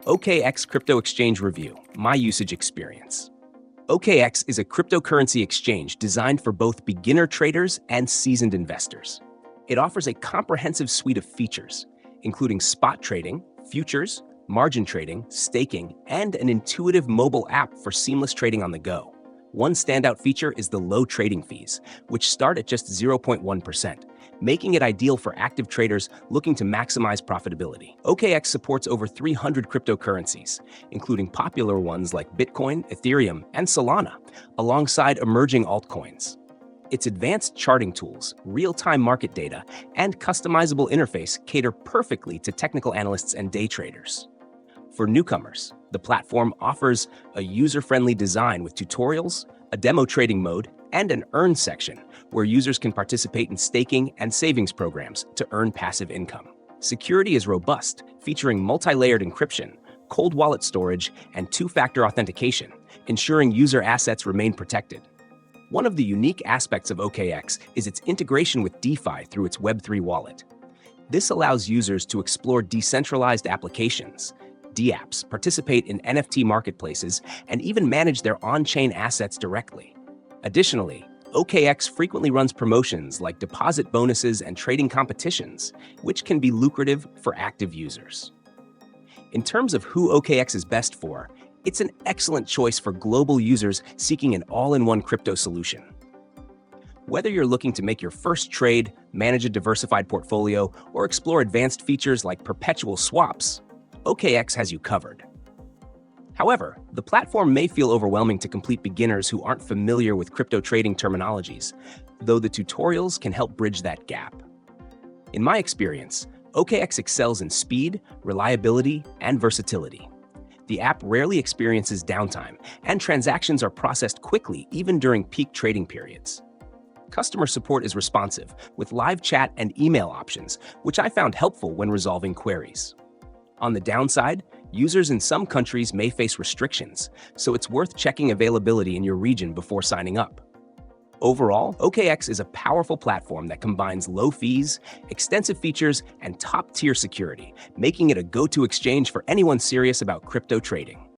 OKX Crypto Exchange Review, My Usage Experience. OKX is a cryptocurrency exchange designed for both beginner traders and seasoned investors. It offers a comprehensive suite of features, including spot trading, futures, margin trading, staking, and an intuitive mobile app for seamless trading on the go. One standout feature is the low trading fees, which start at just 0.1%, making it ideal for active traders looking to maximize profitability. OKX supports over 300 cryptocurrencies, including popular ones like Bitcoin, Ethereum, and Solana, alongside emerging altcoins. Its advanced charting tools, real-time market data, and customizable interface cater perfectly to technical analysts and day traders. For newcomers, the platform offers a user-friendly design with tutorials, a demo trading mode, and an earn section where users can participate in staking and savings programs to earn passive income. Security is robust, featuring multi-layered encryption, cold wallet storage, and two-factor authentication, ensuring user assets remain protected. One of the unique aspects of OKX is its integration with DeFi through its Web3 wallet. This allows users to explore decentralized applications, dApps, participate in NFT marketplaces, and even manage their on-chain assets directly. Additionally, OKX frequently runs promotions like deposit bonuses and trading competitions, which can be lucrative for active users. In terms of who OKX is best for, it's an excellent choice for global users seeking an all-in-one crypto solution. Whether you're looking to make your first trade, manage a diversified portfolio, or explore advanced features like perpetual swaps, OKX has you covered. However, the platform may feel overwhelming to complete beginners who aren't familiar with crypto trading terminologies, though the tutorials can help bridge that gap. In my experience, OKX excels in speed, reliability, and versatility. The app rarely experiences downtime, and transactions are processed quickly even during peak trading periods. Customer support is responsive, with live chat and email options, which I found helpful when resolving queries. On the downside, users in some countries may face restrictions, so it's worth checking availability in your region before signing up. Overall, OKX is a powerful platform that combines low fees, extensive features, and top-tier security, making it a go-to exchange for anyone serious about crypto trading.